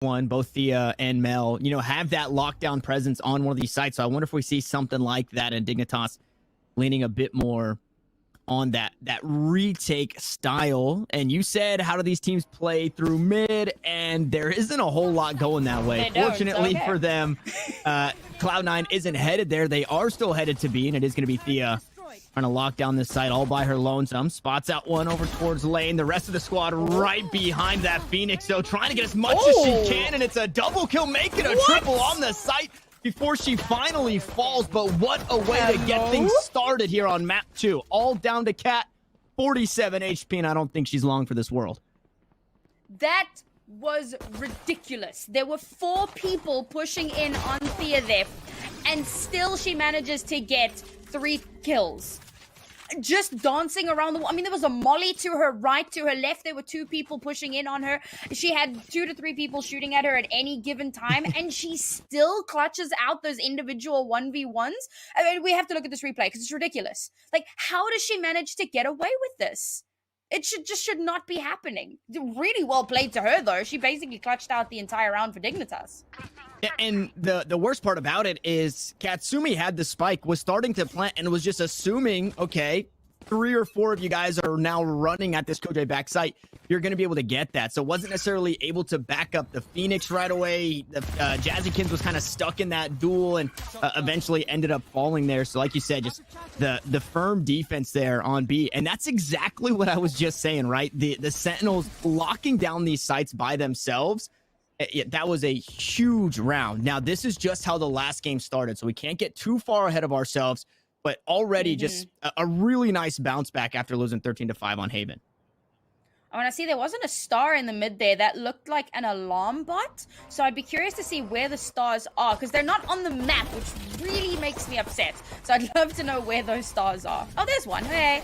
one, both Thea and Mel, you know, have that lockdown presence on one of these sites. So I wonder if we see something like that in Dignitas leaning a bit more on that retake style. And you said, how do these teams play through mid? And there isn't a whole lot going that way. Fortunately for them, Cloud9 isn't headed there. They are still headed to B, and it is going to be Thea trying to lock down this site all by her lonesome. Spots out one over towards lane. The rest of the squad right behind that Phoenix, though, trying to get as much as she can, and it's a double kill, making a triple on the site before she finally falls. But what a way to get things started here on map 2. All down to Cat, 47 HP, and I don't think she's long for this world. That was ridiculous. There were 4 people pushing in on Thea there, and still she manages to get 3 kills. Just dancing around the wall. I mean, there was a molly to her right, to her left. There were 2 people pushing in on her. She had 2 to 3 people shooting at her at any given time, and she still clutches out those individual 1v1s. I mean, we have to look at this replay because it's ridiculous. Like, how does she manage to get away with this? It should not be happening. Really well played to her, though. She basically clutched out the entire round for Dignitas. And the worst part about it is Katsumi had the spike, was starting to plant, and was just assuming, okay, 3 or 4 of you guys are now running at this Kojai back site. You're going to be able to get that. So wasn't necessarily able to back up the Phoenix right away. The Jazzykins was kind of stuck in that duel and eventually ended up falling there. So like you said, just the firm defense there on B. And that's exactly what I was just saying, right? The Sentinels locking down these sites by themselves. That was a huge round. Now, this is just how the last game started, so we can't get too far ahead of ourselves, but already just a really nice bounce back after losing 13-5 on Haven. I want to see there wasn't a star in the mid there that looked like an alarm bot, so I'd be curious to see where the stars are, because they're not on the map, which really makes me upset. So I'd love to know where those stars are. Oh, there's one. Hey.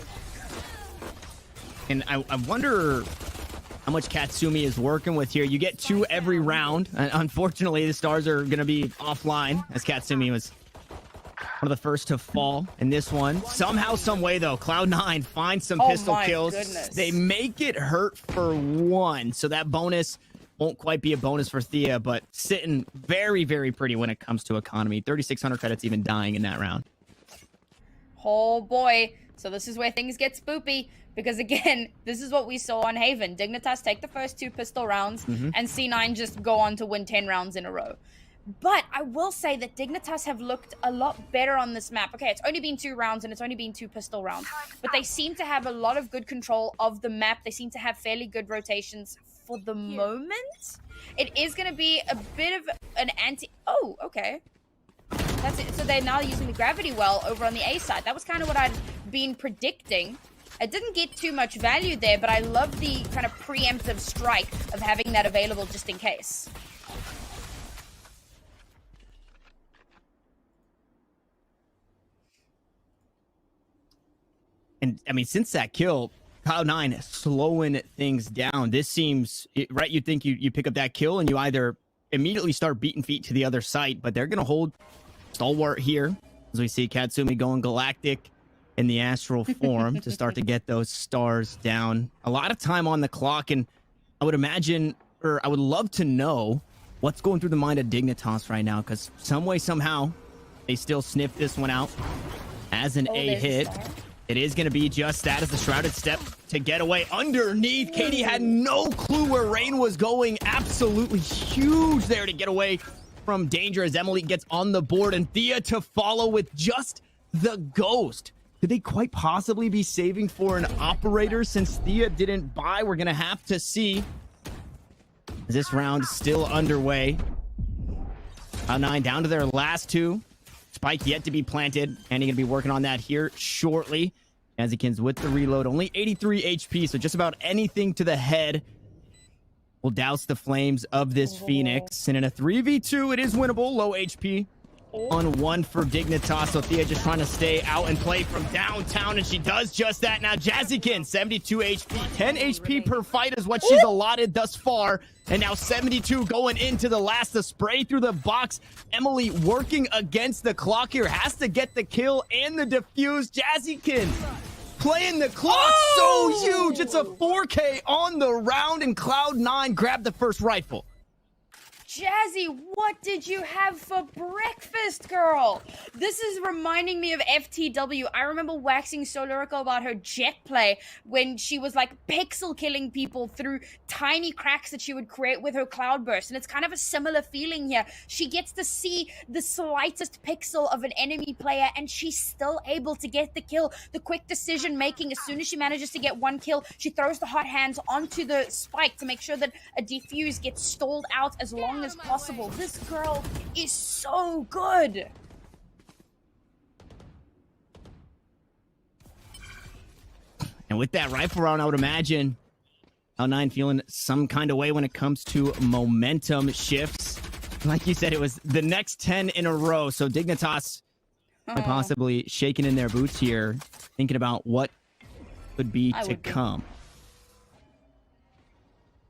And I wonder how much Katsumi is working with here. You get 2 every round. Unfortunately, the stars are going to be offline, as Katsumi was one of the first to fall in this one. Somehow, some way, though, Cloud9 finds some pistol kills. Goodness. They make it hurt for 1, so that bonus won't quite be a bonus for Thea, but sitting very, very pretty when it comes to economy. 3,600 credits even dying in that round. Oh, boy. So this is where things get spoopy. Because, again, this is what we saw on Haven. Dignitas take the first 2 pistol rounds, and C9 just go on to win 10 rounds in a row. But I will say that Dignitas have looked a lot better on this map. Okay, it's only been 2 rounds, and it's only been 2 pistol rounds. But they seem to have a lot of good control of the map. They seem to have fairly good rotations for the moment. It is going to be a bit of an anti... Oh, okay. That's it. So they're now using the gravity well over on the A side. That was kind of what I'd been predicting. I didn't get too much value there, but I love the kind of preemptive strike of having that available just in case. And, I mean, since that kill, Cloud9 slowing things down. This seems, right, you'd think you pick up that kill and you either immediately start beating feet to the other site, but they're going to hold stalwart here, as we see Katsumi going galactic in the astral form to start to get those stars down. A lot of time on the clock, and I would imagine, or I would love to know what's going through the mind of Dignitas right now, because some way, somehow, they still sniff this one out as an A hit. It is going to be just that as the Shrouded step to get away underneath. Katie had no clue where Rain was going. Absolutely huge there to get away from danger as Emily gets on the board, and Thea to follow with just the ghost. Could they quite possibly be saving for an operator since Thea didn't buy? We're going to have to see. This round is still underway. Cloud9 down to their last 2. Spike yet to be planted. And he's going to be working on that here shortly. Jazzykins with the reload. Only 83 HP, so just about anything to the head will douse the flames of this Phoenix. And in a 3v2, it is winnable. Low HP on 1 for Dignitas. So Thea just trying to stay out and play from downtown, and she does just that. Now Jazzykin, 72 HP. 10 HP per fight is what she's allotted thus far. And now 72 going into the last. The spray through the box. Emily working against the clock here. Has to get the kill and the defuse. Jazzykin playing the clock so huge. It's a 4K on the round, and Cloud9 grabbed the first rifle. Jazzy, what did you have for breakfast, girl? This is reminding me of FTW. I remember waxing so lyrical about her jet play when she was like pixel killing people through tiny cracks that she would create with her cloudburst. And it's kind of a similar feeling here. She gets to see the slightest pixel of an enemy player and she's still able to get the kill. The quick decision making, as soon as she manages to get one kill, she throws the hot hands onto the spike to make sure that a defuse gets stalled out as long as possible. This girl is so good. And with that rifle round, I would imagine Cloud9 feeling some kind of way when it comes to momentum shifts. Like you said, it was the next 10 in a row. So Dignitas might possibly shaking in their boots here, thinking about what could be to come.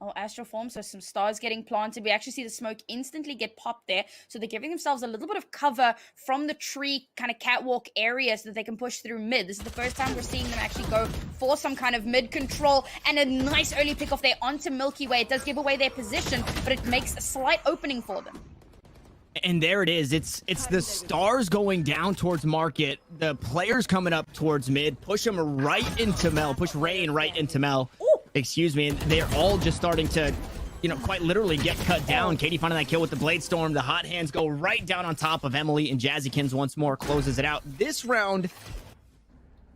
Oh, Astral Form, so some stars getting planted. We actually see the smoke instantly get popped there. So they're giving themselves a little bit of cover from the tree kind of catwalk area so that they can push through mid. This is the first time we're seeing them actually go for some kind of mid control. And a nice early pick off there onto Milky Way. It does give away their position, but it makes a slight opening for them. And there it is. It's the stars going down towards market. The players coming up towards mid. Push them right into Mel. Push Rain right into Mel. Excuse me, and they're all just starting to, you know, quite literally get cut down. Katie finding that kill with the Blade Storm. The hot hands go right down on top of Emily, and Jazzykins once more closes it out. This round,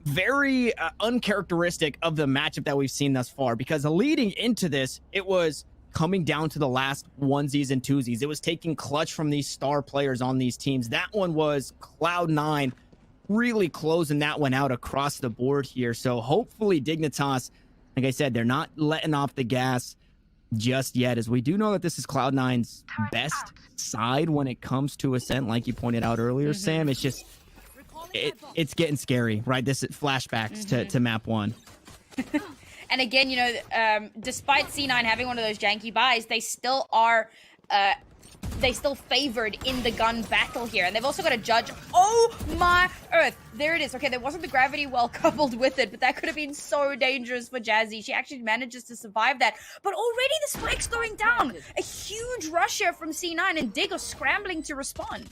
very uncharacteristic of the matchup that we've seen thus far, because leading into this, it was coming down to the last onesies and twosies. It was taking clutch from these star players on these teams. That one was Cloud9 really closing that one out across the board here. So hopefully Dignitas, like I said, they're not letting off the gas just yet, as we do know that this is Cloud9's best side when it comes to Ascent, like you pointed out earlier, Sam. It's just, it's getting scary, right? This flashbacks to map 1. And again, you know, despite C9 having one of those janky buys, they still are... they still favored in the gun battle here. And they've also got a judge. Oh my earth. There it is. Okay, there wasn't the gravity well coupled with it, but that could have been so dangerous for Jazzy. She actually manages to survive that. But already the spike's going down. A huge rush here from C9, and Dig are scrambling to respond.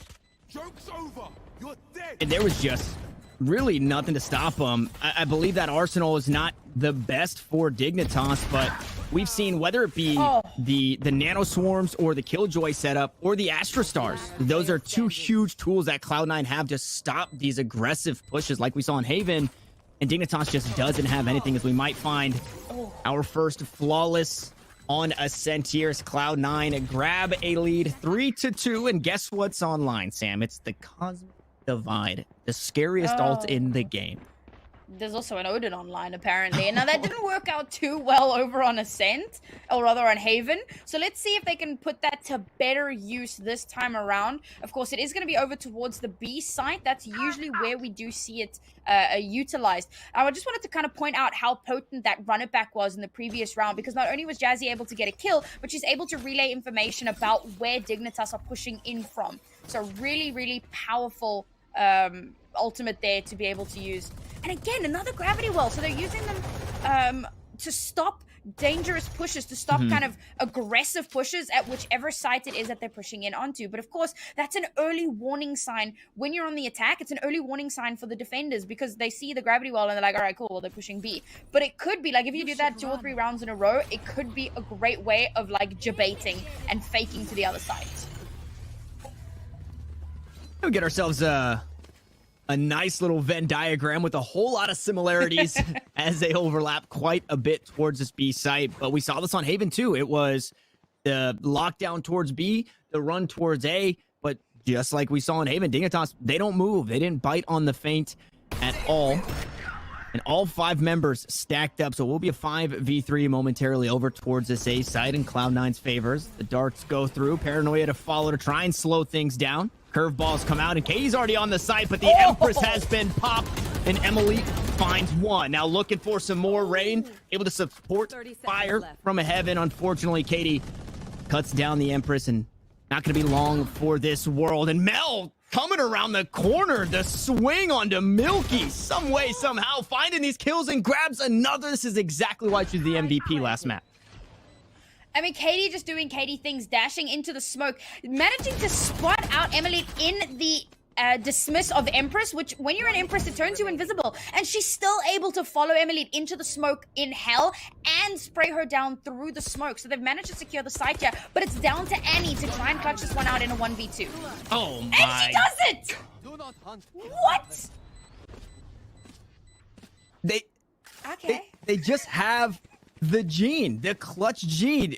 Joke's over. You're dead. And there was just really nothing to stop them. I believe that Arsenal is not the best for Dignitas, but we've seen, whether it be the Nano Swarms or the Killjoy setup or the Astra Stars, those are two huge tools that Cloud9 have to stop these aggressive pushes like we saw in Haven. And Dignitas just doesn't have anything, as we might find our first flawless on Ascent here as Cloud9 grab a lead 3-2. And guess what's online, Sam? It's the Cosmic Divide, the scariest ult in the game. There's also an Odin online, apparently. Now, that didn't work out too well over on Ascent, or rather on Haven. So let's see if they can put that to better use this time around. Of course, it is going to be over towards the B site. That's usually where we do see it utilized. I just wanted to kind of point out how potent that run it back was in the previous round, because not only was Jazzy able to get a kill, but she's able to relay information about where Dignitas are pushing in from. So really, really powerful ultimate there to be able to use. And again, another gravity well. So they're using them to stop dangerous pushes, to stop kind of aggressive pushes at whichever site it is that they're pushing in onto. But of course, that's an early warning sign. When you're on the attack, it's an early warning sign for the defenders, because they see the gravity well and they're like, all right, cool, well, they're pushing B. But it could be like, if you do that 2 or 3 rounds in a row, it could be a great way of like debating and faking to the other side. We'll get ourselves a nice little Venn diagram with a whole lot of similarities as they overlap quite a bit towards this B site. But we saw this on Haven too. It was the lockdown towards B, the run towards A. But just like we saw in Haven, Dignitas, they don't move. They didn't bite on the feint at all. And all 5 members stacked up. So it will be a 5v3 momentarily over towards this A site in Cloud9's favors. The darts go through. Paranoia to follow to try and slow things down. Curveballs come out, and Katie's already on the site, but the Empress has been popped, and Emily finds one. Now looking for some more rain, able to support fire from a heaven. Unfortunately, Katie cuts down the Empress, and not going to be long for this world. And Mel coming around the corner, the swing onto Milky, some way, somehow, finding these kills and grabs another. This is exactly why she was the MVP last map. I mean, Katie just doing Katie things, dashing into the smoke, managing to spot out Emily in the dismiss of Empress, which when you're an Empress, it turns you invisible. And she's still able to follow Emily into the smoke in hell and spray her down through the smoke. So they've managed to secure the site here, but it's down to Annie to try and clutch this one out in a 1v2. Oh my. And she does it! What? They just have the gene, the clutch gene.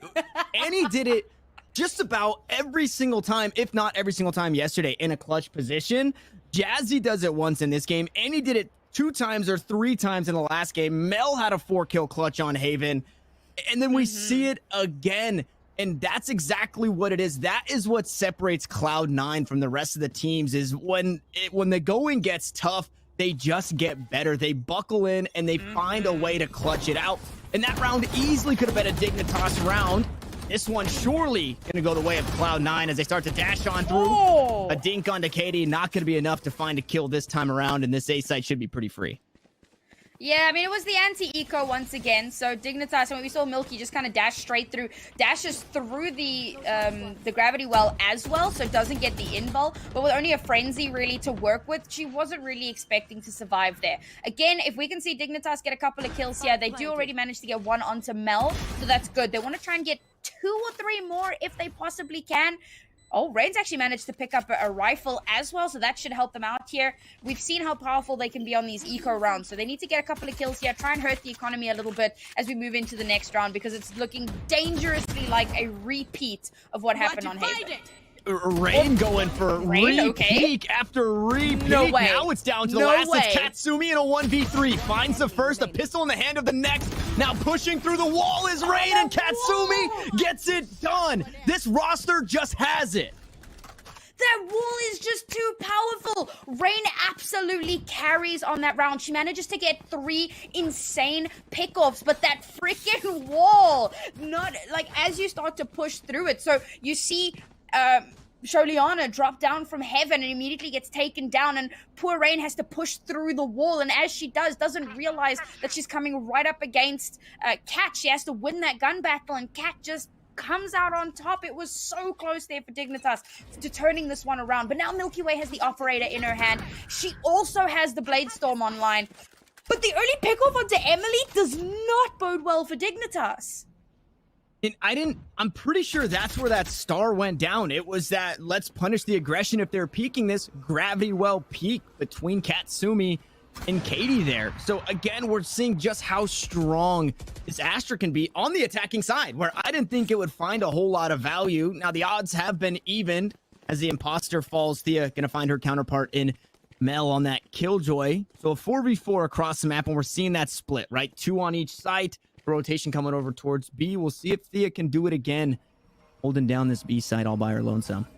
Annie did it just about every single time, if not every single time yesterday in a clutch position. Jazzy does it once in this game. Annie did it 2 times or 3 times in the last game. Mel had a 4-kill clutch on Haven. And then we see it again. And that's exactly what it is. That is what separates Cloud9 from the rest of the teams, is when the going gets tough, they just get better. They buckle in and they find a way to clutch it out. And that round easily could have been a Dignitas round. This one surely gonna go the way of Cloud9 as they start to dash on through. Oh. A dink onto Katie, not gonna be enough to find a kill this time around, and this A site should be pretty free. Yeah, I mean, it was the anti-eco once again. So Dignitas, when we saw Milky just kind of dash straight through, dashes through the gravity well as well, so doesn't get the invul. But with only a frenzy really to work with, she wasn't really expecting to survive there. Again, if we can see Dignitas get a couple of kills here, they do already manage to get one onto Mel, so that's good. They want to try and get 2 or 3 more if they possibly can. Oh, Rain's actually managed to pick up a rifle as well, so that should help them out here. We've seen how powerful they can be on these eco rounds, so they need to get a couple of kills here, try and hurt the economy a little bit as we move into the next round, because it's looking dangerously like a repeat of what happened on Haven. Rain going for repeat after repeat. No way. Now it's down to the last. It's Katsumi in a 1v3. Finds the first, a pistol in the hand of the next. Now pushing through the wall is Rain, and Katsumi gets it done. This roster just has it. That wall is just too powerful. Rain absolutely carries on that round. She manages to get 3 insane pickoffs, but that freaking wall, not like as you start to push through it. So you see Sholiana drop down from heaven and immediately gets taken down, and poor Rain has to push through the wall, and as she doesn't realize that she's coming right up against Kat. She has to win that gun battle, and Kat just comes out on top. It was so close there for Dignitas to turning this one around, but now Milky Way has the operator in her hand. She also has the Blade Storm online, but the early pickoff onto Emily does not bode well for Dignitas. And I'm pretty sure that's where that star went down. It was that let's punish the aggression if they're peeking this gravity well peak between Katsumi and Katie there. So again, we're seeing just how strong this Astra can be on the attacking side, where I didn't think it would find a whole lot of value. Now the odds have been evened as the imposter falls. Thea gonna find her counterpart in Mel on that Killjoy. So a 4v4 across the map, and we're seeing that split, right? 2 on each site. Rotation coming over towards B. We'll see if Thea can do it again, holding down this B side all by her lonesome.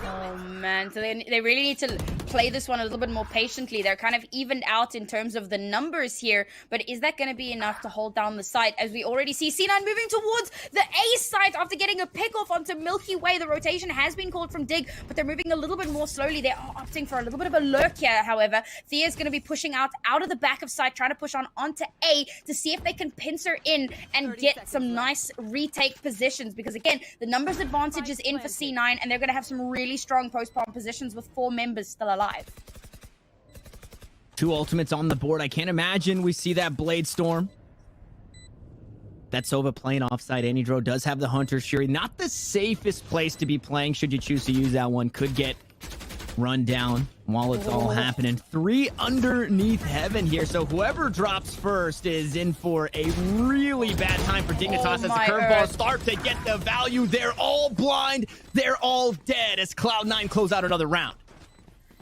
Oh man, so they really need to play this one a little bit more patiently. They're kind of evened out in terms of the numbers here, but is that going to be enough to hold down the site? As we already see C9 moving towards the A site after getting a pick off onto Milky Way. The rotation has been called from Dig, but they're moving a little bit more slowly. They are opting for a little bit of a lurk here, however. Thea's going to be pushing out of the back of site, trying to push on onto A to see if they can pincer in and get some nice retake positions, because again, the numbers advantage is in for C9, and they're going to have some really strong post-bomb positions with 4 members still alive. 2 ultimates on the board. I can't imagine we see that Blade Storm. That Sova playing offside. Anidro does have the Hunter Shuri. Not the safest place to be playing should you choose to use that one. Could get run down while it's all happening. 3 underneath heaven here. So whoever drops first is in for a really bad time for Dignitas as the curveballs start to get the value. They're all blind. They're all dead as Cloud9 close out another round.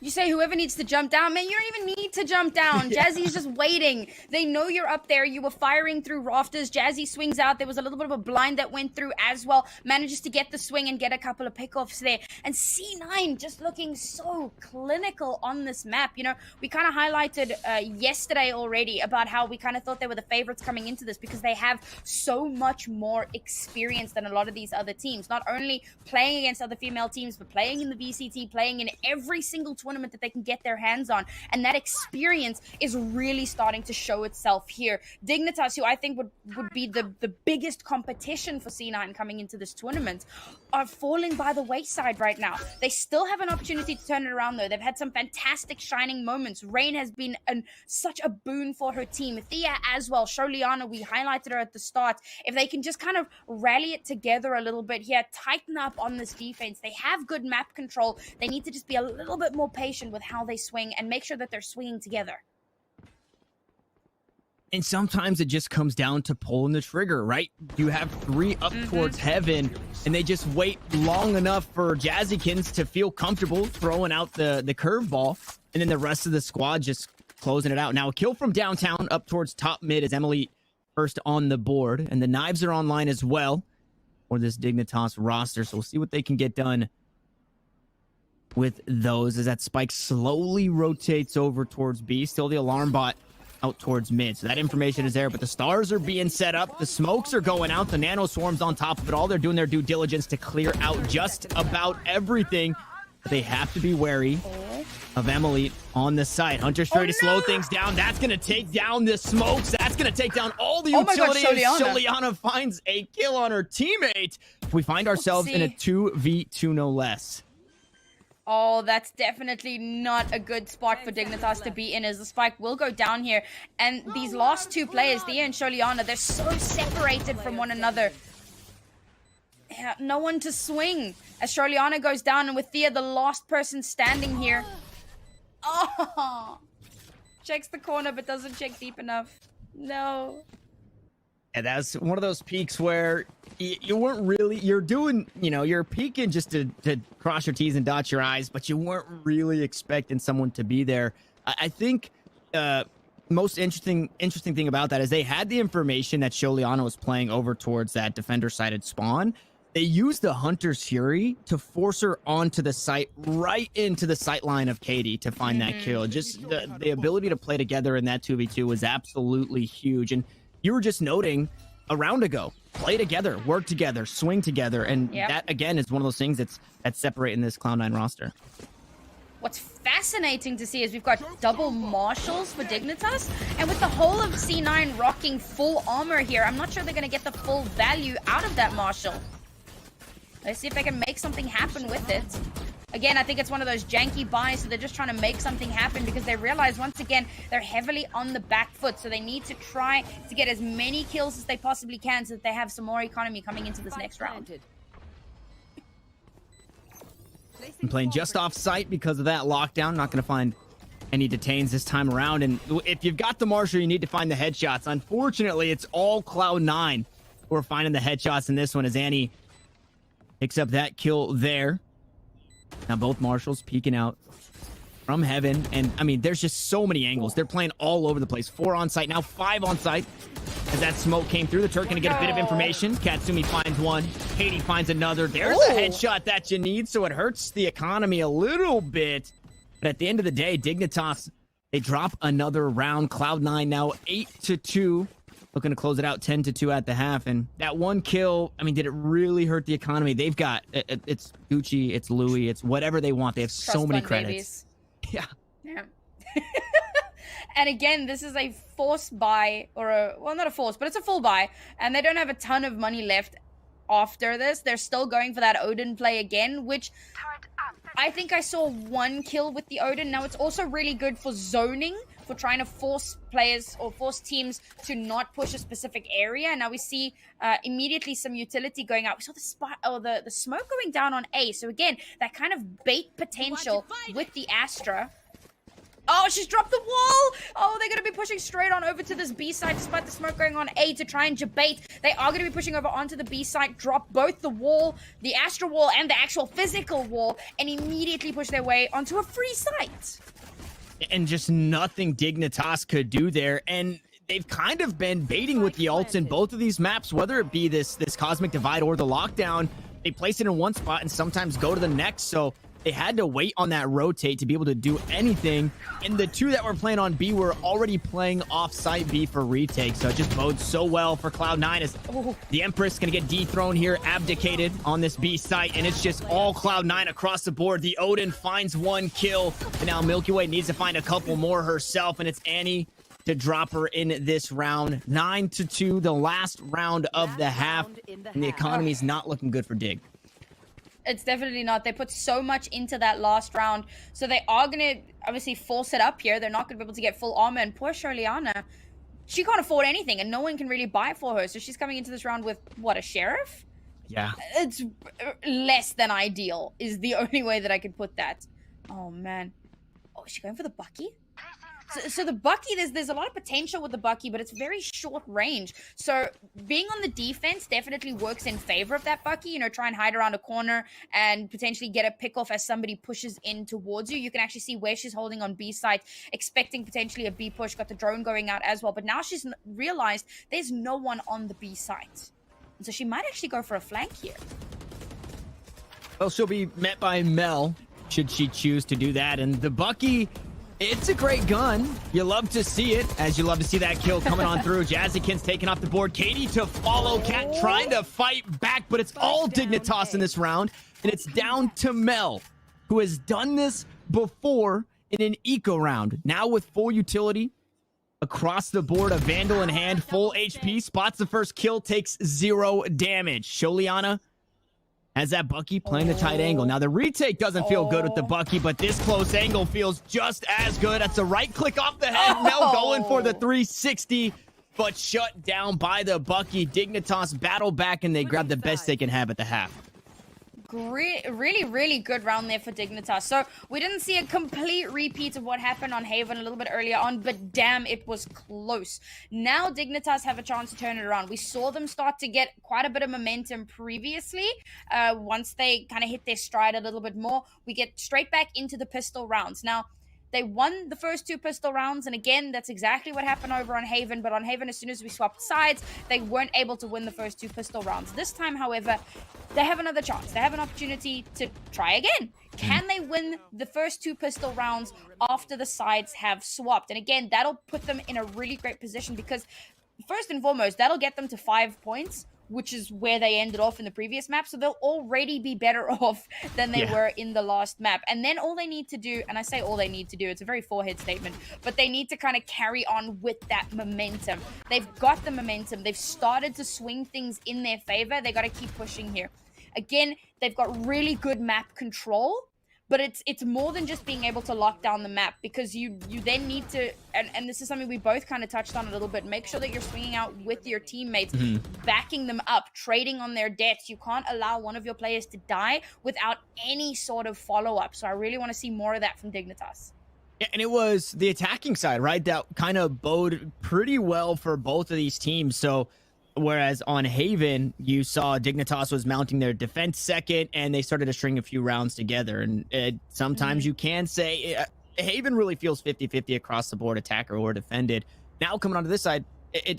You say whoever needs to jump down. Man, you don't even need to jump down. Jazzy's just waiting. They know you're up there. You were firing through rafters. Jazzy swings out. There was a little bit of a blind that went through as well. Manages to get the swing and get a couple of pickoffs there. And C9 just looking so clinical on this map. You know, we kind of highlighted yesterday already about how we kind of thought they were the favorites coming into this because they have so much more experience than a lot of these other teams. Not only playing against other female teams, but playing in the VCT, playing in every single tournament that they can get their hands on. And that experience is really starting to show itself here. Dignitas, who I think would be the biggest competition for C9 coming into this tournament, are falling by the wayside right now. They still have an opportunity to turn it around, though. They've had some fantastic shining moments. Rain has been such a boon for her team. Thea as well. Sholiana, we highlighted her at the start. If they can just kind of rally it together a little bit here, tighten up on this defense. They have good map control. They need to just be a little bit more patient with how they swing and make sure that they're swinging together. And sometimes it just comes down to pulling the trigger, right? You have 3 up towards heaven, and they just wait long enough for Jazzykins to feel comfortable throwing out the curveball, and then the rest of the squad just closing it out. Now, a kill from downtown up towards top mid as Emily first on the board, and the knives are online as well for this Dignitas roster, so we'll see what they can get done with those as that spike slowly rotates over towards B. Still the alarm bot out towards mid, so that information is there, but the stars are being set up, the smokes are going out, the nano swarms on top of it all. They're doing their due diligence to clear out just about everything, but they have to be wary of Emily on the site. Hunter straight to slow things down. That's gonna take down the smokes. That's gonna take down all the utility. Sholiana finds a kill on her teammate. We find ourselves in a 2v2 no less. Oh, that's definitely not a good spot for Dignitas to be in, as the spike will go down here. And these last 2 players, Thea and Sholiana, they're so separated from one another. Yeah, no one to swing. As Sholiana goes down, and with Thea, the last person standing here. Oh! Checks the corner, but doesn't check deep enough. No. And that's one of those peaks where you weren't really, you're doing, you know, you're peeking just to cross your T's and dot your I's, but you weren't really expecting someone to be there. I think most interesting thing about that is they had the information that Sholiana was playing over towards that defender-sided spawn. They used the Hunter's Fury to force her onto the site, right into the sight line of Katie to find that kill. Just the ability to play together in that 2v2 was absolutely huge. And you were just noting a round ago, play together, work together, swing together, and that again is one of those things that's separating this Cloud9 roster. What's fascinating to see is we've got double marshals for Dignitas, and with the whole of C9 rocking full armor here, I'm not sure they're going to get the full value out of that marshal. Let's see if they can make something happen with it. Again, I think it's one of those janky buys, so they're just trying to make something happen because they realize, once again, they're heavily on the back foot, so they need to try to get as many kills as they possibly can so that they have some more economy coming into this next round. I'm playing just off site because of that lockdown. Not going to find any detains this time around, and if you've got the Marshal, you need to find the headshots. Unfortunately, it's all Cloud9 who are finding the headshots in this one as Annie picks up that kill there. Now both Marshals peeking out from heaven, and I mean, there's just so many angles. They're playing all over the place. 4 on site, now 5 on site. As that smoke came through, the Turk gonna get a bit of information. Katsumi finds one, Katie finds another. There's a headshot that you need, so it hurts the economy a little bit. But at the end of the day, Dignitas, they drop another round. Cloud9 now 8-2. Looking to close it out 10-2 at the half. And that one kill, I mean, did it really hurt the economy? They've got, it's Gucci, it's Louis, it's whatever they want. They have so many credits. Babies. Yeah. And again, this is a forced buy, or well, not a forced, but it's a full buy. And they don't have a ton of money left after this. They're still going for that Odin play again, which I think I saw 1 kill with the Odin. Now, it's also really good for zoning, for trying to force players or force teams to not push a specific area. Now we see immediately some utility going out. We saw the spot or the smoke going down on A. So again, that kind of bait potential with the Astra. Oh, she's dropped the wall. Oh, they're going to be pushing straight on over to this B side despite the smoke going on A to try and debate. They are going to be pushing over onto the B side, drop both the wall, the Astra wall, and the actual physical wall, and immediately push their way onto a free site. And just nothing Dignitas could do there. And they've kind of been baiting with the ults in both of these maps, whether it be this Cosmic Divide or the Lockdown. They place it in one spot and sometimes go to the next. So They had to wait on that rotate to be able to do anything. And the two that were playing on B were already playing off site B for retake. So it just bodes so well for Cloud9 as the Empress going to get dethroned here, abdicated on this B site. And it's just all Cloud9 across the board. The Odin finds 1 kill. And now Milky Way needs to find a couple more herself. And it's Annie to drop her in this round. 9-2, the last round of the half. And the economy is not looking good for Dig. It's definitely not. They put so much into that last round. So they are going to obviously force it up here. They're not going to be able to get full armor. And poor Shirliana, she can't afford anything. And no one can really buy for her. So she's coming into this round with, what, a sheriff? Yeah. It's less than ideal is the only way that I could put that. Oh, man. Oh, is she going for the Bucky? So the Bucky, there's a lot of potential with the Bucky, but it's very short range. So being on the defense definitely works in favor of that Bucky. You know, try and hide around a corner and potentially get a pick off as somebody pushes in towards you. You can actually see where she's holding on B side, expecting potentially a B push, got the drone going out as well. But now she's realized there's no one on the B side. And so she might actually go for a flank here. Well, she'll be met by Mel, should she choose to do that. And the Bucky, it's a great gun. You love to see it, as you love to see that kill coming on through. Jazzykin's taking off the board. Katie to follow. Cat trying to fight back, but it's all Dignitas in this round. And it's down to Mel, who has done this before in an eco round. Now with full utility across the board, a Vandal in hand, full HP, spots the first kill, takes 0 damage. Sholiana has that Bucky playing the tight angle. Now, the retake doesn't feel good with the Bucky, but this close angle feels just as good. That's a right click off the head. Mel going for the 360, but shut down by the Bucky. Dignitas battle back, and they grab the best they can have at the half. Really good round there for Dignitas. So we didn't see a complete repeat of what happened on Haven a little bit earlier on, but damn, it was close. Now Dignitas have a chance to turn it around. We saw them start to get quite a bit of momentum previously. Once they kind of hit their stride a little bit more, we get straight back into the pistol rounds. Now, they won the first 2 pistol rounds, and again, that's exactly what happened over on Haven, but on Haven, as soon as we swapped sides, they weren't able to win the first 2 pistol rounds. This time, however, they have another chance. They have an opportunity to try again. Can they win the first 2 pistol rounds after the sides have swapped? And again, that'll put them in a really great position because, first and foremost, that'll get them to 5 points, which is where they ended off in the previous map. So they'll already be better off than they were in the last map. And then all they need to do, and I say all they need to do, it's a very forehead statement, but they need to kind of carry on with that momentum. They've got the momentum. They've started to swing things in their favor. They got to keep pushing here. Again, they've got really good map control, but it's more than just being able to lock down the map, because you then need to, and this is something we both kind of touched on a little bit, make sure that you're swinging out with your teammates, backing them up, trading on their deaths. You can't allow one of your players to die without any sort of follow-up. So I really want to see more of that from Dignitas. Yeah, and it was the attacking side, right, that kind of bode pretty well for both of these teams. So whereas on Haven, you saw Dignitas was mounting their defense second, and they started to string a few rounds together. And sometimes you can say Haven really feels 50-50 across the board, attacker or defended. Now coming onto this side,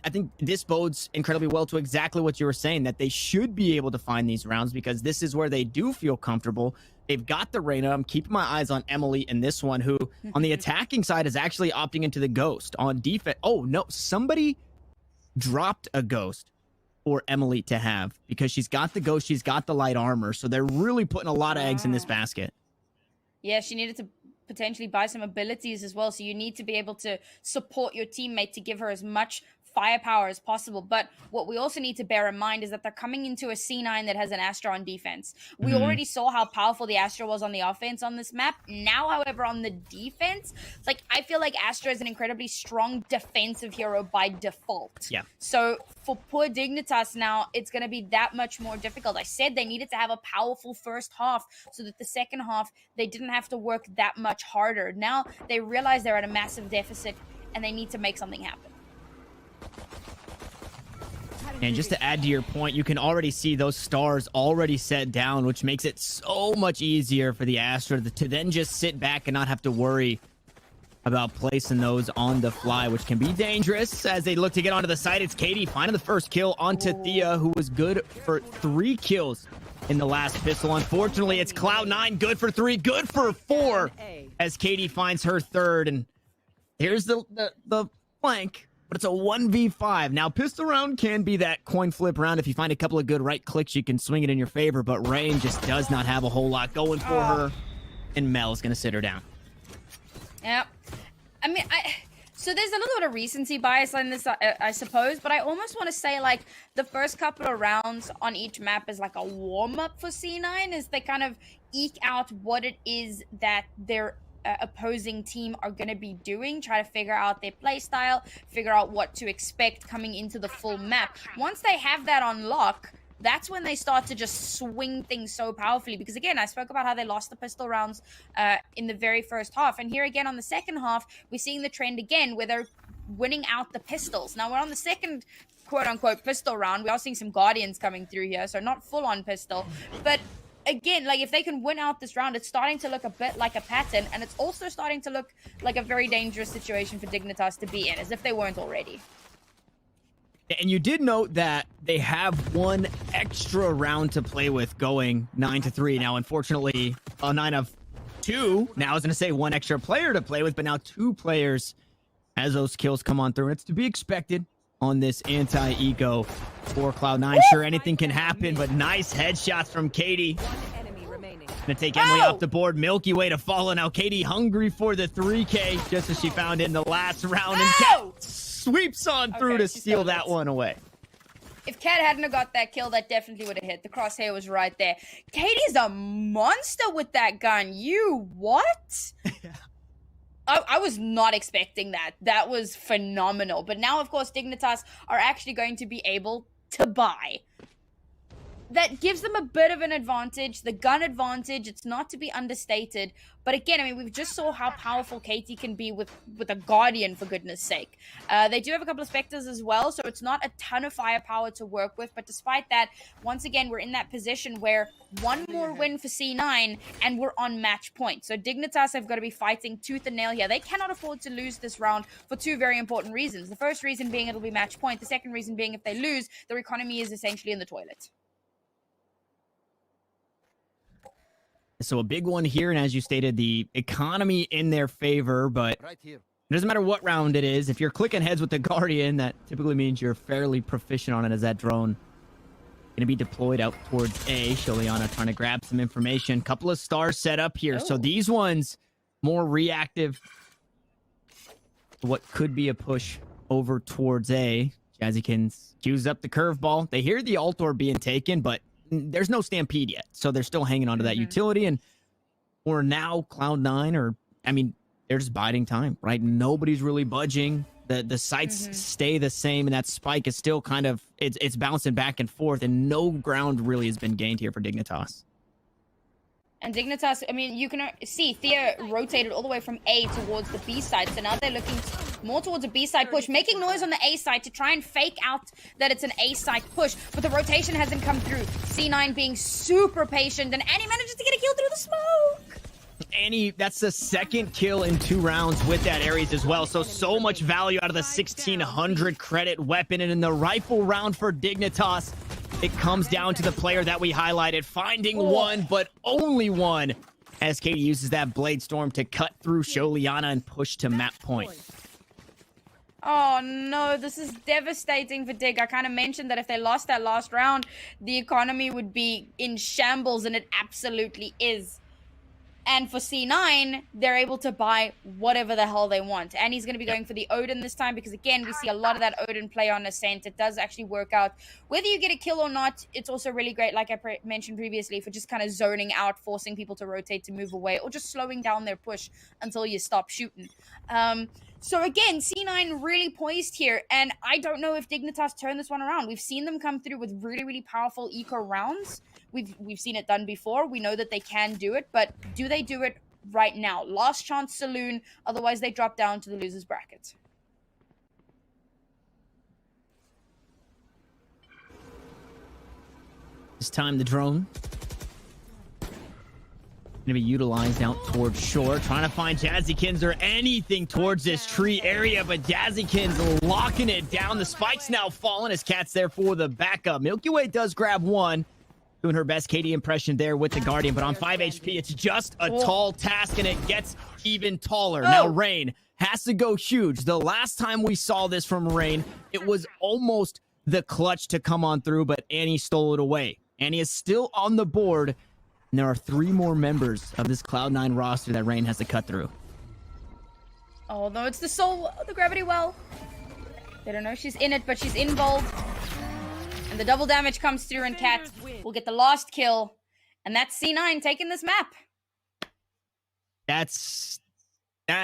I think this bodes incredibly well to exactly what you were saying, that they should be able to find these rounds because this is where they do feel comfortable. They've got the Reyna. I'm keeping my eyes on Emily in this one, who on the attacking side is actually opting into the Ghost. On defense, oh no, somebody dropped a Ghost for Emily to have because she's got the Ghost, she's got the light armor, so they're really putting a lot of eggs in this basket. Yeah, she needed to potentially buy some abilities as well, so you need to be able to support your teammate to give her as much firepower as possible. But what we also need to bear in mind is that they're coming into a C9 that has an Astra on defense. We already saw how powerful the Astra was on the offense on this map. Now, however, on the defense, it's like I feel like Astra is an incredibly strong defensive hero by default. Yeah. So for poor Dignitas now, it's going to be that much more difficult. I said they needed to have a powerful first half so that the second half, they didn't have to work that much harder. Now they realize they're at a massive deficit and they need to make something happen. And just to add to your point, you can already see those stars already set down, which makes it so much easier for the Astra to then just sit back and not have to worry about placing those on the fly, which can be dangerous as they look to get onto the site. It's Katie finding the first kill onto Thea, who was good for 3 kills in the last pistol. Unfortunately, it's Cloud9, good for 3, good for 4, as Katie finds her third. And here's the flank, but it's a 1v5. Now, pistol round can be that coin flip round. If you find a couple of good right clicks, you can swing it in your favor, but Rain just does not have a whole lot going for her, and Mel's going to sit her down. Yep. I mean, so there's a little bit of recency bias on this, I suppose, but I almost want to say, like, the first couple of rounds on each map is like a warm-up for C9, as they kind of eke out what it is that their opposing team are going to be doing, try to figure out their play style, figure out what to expect coming into the full map. Once they have that on lock, that's when they start to just swing things so powerfully. Because again, I spoke about how they lost the pistol rounds in the very first half. And here again on the second half, we're seeing the trend again where they're winning out the pistols. Now we're on the second quote-unquote pistol round. We are seeing some Guardians coming through here, so not full-on pistol. But again, like, if they can win out this round, it's starting to look a bit like a pattern. And it's also starting to look like a very dangerous situation for Dignitas to be in, as if they weren't already. And you did note that they have one extra round to play with, going 9-3. Now, unfortunately, 9 of 2. Now I was going to say one extra player to play with, but now 2 players as those kills come on through. And it's to be expected on this anti-eco for Cloud9. Sure, anything can happen, but nice headshots from Katie. Gonna take Emily off the board. Milky Way to follow. Now Katie hungry for the 3K, just as she found it in the last round. And Cat sweeps on through to steal that one away. If Cat hadn't have got that kill, that definitely would have hit. The crosshair was right there. Katie's a monster with that gun. You what? I was not expecting that. That was phenomenal. But now, of course, Dignitas are actually going to be able to buy. That gives them a bit of an advantage, the gun advantage. It's not to be understated. But again, I mean, we've just saw how powerful Katie can be with a Guardian, for goodness sake. They do have a couple of Spectres as well, so it's not a ton of firepower to work with. But despite that, once again, we're in that position where one more win for C9 and we're on match point. So Dignitas have got to be fighting tooth and nail here. They cannot afford to lose this round for 2 very important reasons. The first reason being it'll be match point. The second reason being if they lose, their economy is essentially in the toilet. So a big one here, and as you stated, the economy in their favor, but it doesn't matter what round it is. If you're clicking heads with the Guardian, that typically means you're fairly proficient on it, as that drone going to be deployed out towards A. Sholiana trying to grab some information. Couple of stars set up here. So these ones more reactive to what could be a push over towards A. Jazzykins cues up the curveball. They hear the Altor being taken, but there's no stampede yet, so they're still hanging on to that utility. And for now, Cloud9 are, I mean, they're just biding time, right? Nobody's really budging. The sites stay the same, and that spike is still kind of, it's bouncing back and forth, and no ground really has been gained here for Dignitas. And Dignitas, I mean, you can see Thea rotated all the way from A towards the B side. So now they're looking more towards a B side push, making noise on the A side to try and fake out that it's an A side push. But the rotation hasn't come through. C9 being super patient, and Annie manages to get a kill through the smoke. Annie, that's the second kill in 2 rounds with that Ares as well. So much value out of the 1600 credit weapon. And in the rifle round for Dignitas, it comes down to the player that we highlighted, finding one, but only one, as Katie uses that Blade Storm to cut through Sholiana and push to map point. Oh no, this is devastating for Dig. I kind of mentioned that if they lost that last round, the economy would be in shambles, and it absolutely is. And for C9, they're able to buy whatever the hell they want. And he's going to be going for the Odin this time because, again, we see a lot of that Odin play on Ascent. It does actually work out. Whether you get a kill or not, it's also really great, like I mentioned previously, for just kind of zoning out, forcing people to rotate, to move away, or just slowing down their push until you stop shooting. So again, C9 really poised here, and I don't know if Dignitas turn this one around. We've seen them come through with really, really powerful eco rounds. We've seen it done before. We know that they can do it, but do they do it right now? Last chance saloon, otherwise they drop down to the losers bracket. This time the drone Gonna be utilized out towards shore, trying to find Jazzykins or anything towards this tree area, but Jazzykins locking it down. The spike's now falling as Cat's there for the backup. Milky Way does grab one, doing her best Katie impression there with the Guardian, but on 5 HP, it's just a tall task, and it gets even taller. Now Rain has to go huge. The last time we saw this from Rain, it was almost the clutch to come on through, but Annie stole it away. Annie is still on the board. And there are 3 more members of this Cloud9 roster that Rain has to cut through. Oh, no, it's the soul, the gravity well. They don't know she's in it, but she's involved. And the double damage comes through, and Cat will get the last kill. And that's C9 taking this map. That's